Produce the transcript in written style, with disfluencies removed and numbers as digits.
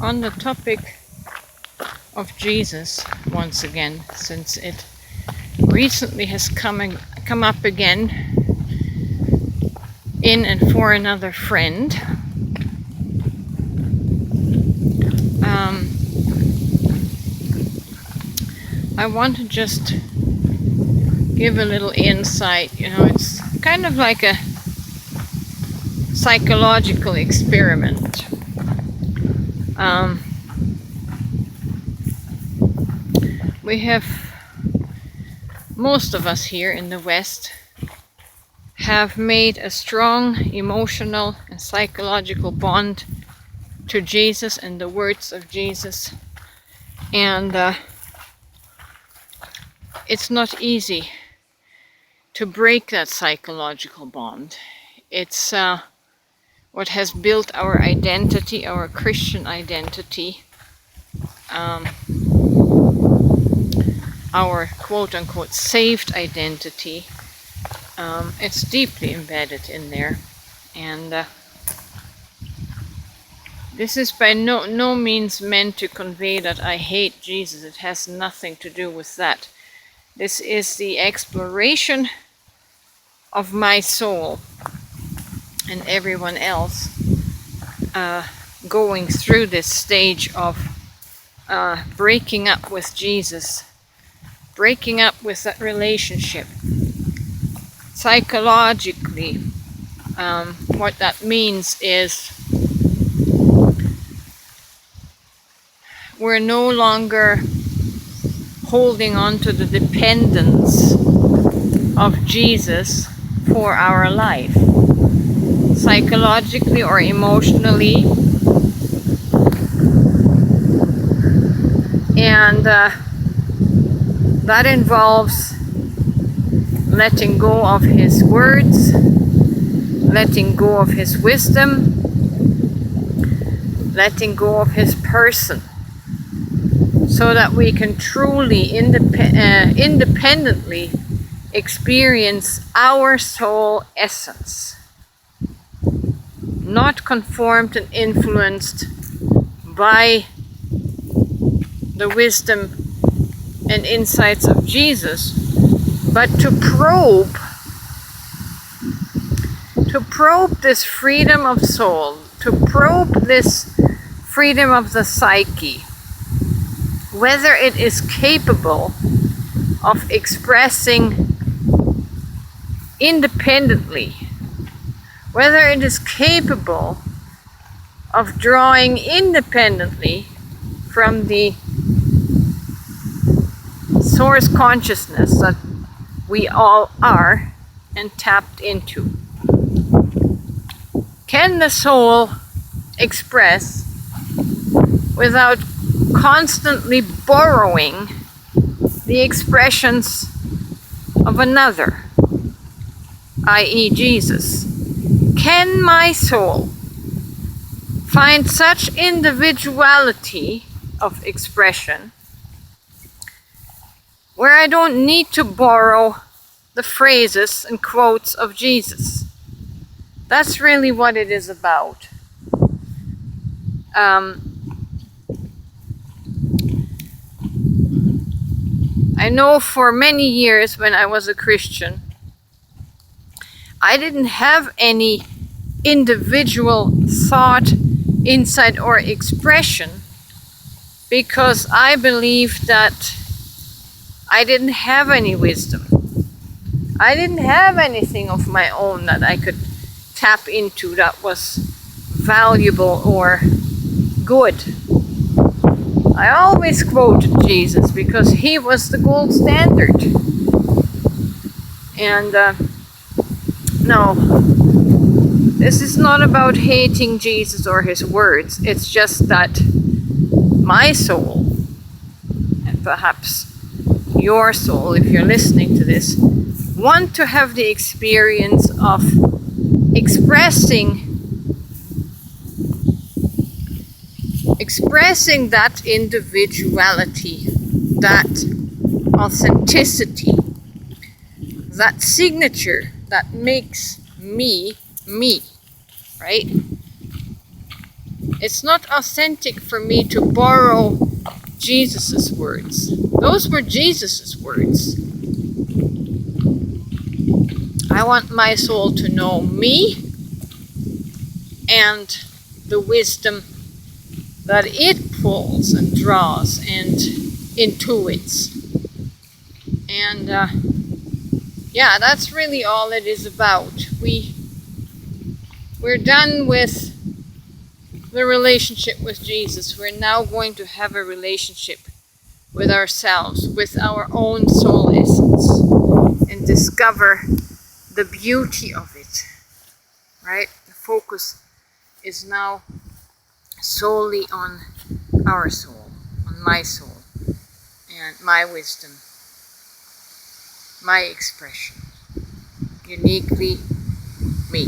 On the topic of Jesus, once again, since it recently has come up again in and for another friend, I want to just give a little insight. It's kind of like a psychological experiment. We have, most of us here in the West, have made a strong emotional and psychological bond to Jesus and the words of Jesus. And it's not easy to break that psychological bond. It's what has built our identity, our Christian identity, our quote-unquote saved identity. It's deeply embedded in there, and this is by no means meant to convey that I hate Jesus. It has nothing to do with that. This is the exploration of my soul and everyone else going through this stage of breaking up with Jesus, breaking up with that relationship. Psychologically, what that means is we're no longer holding on to the dependence of Jesus for our life, psychologically or emotionally, and that involves letting go of His words, letting go of His wisdom, letting go of His person, so that we can truly independently experience our soul essence, not conformed and influenced by the wisdom and insights of Jesus, but to probe this freedom of soul, to probe this freedom of the psyche, whether it is capable of expressing independently, whether it is capable of drawing independently from the source consciousness that we all are and tapped into. Can the soul express without constantly borrowing the expressions of another, i.e. Jesus? Can my soul find such individuality of expression where I don't need to borrow the phrases and quotes of Jesus? That's really what it is about. I know for many years when I was a Christian, I didn't have any individual thought, insight, or expression because I believed that I didn't have any wisdom. I didn't have anything of my own that I could tap into that was valuable or good. I always quoted Jesus because He was the gold standard. And no, this is not about hating Jesus or His words. It's just that my soul, and perhaps your soul, if you're listening to this, want to have the experience of expressing that individuality, that authenticity, that signature that makes me, me, right? It's not authentic for me to borrow Jesus's words. Those were Jesus's words. I want my soul to know me and the wisdom that it pulls and draws and intuits. And yeah, that's really all it is about. We're done with the relationship with Jesus. We're now going to have a relationship with ourselves, with our own soul essence, and discover the beauty of it, right? The focus is now solely on our soul, on my soul, and my wisdom, my expression, uniquely me.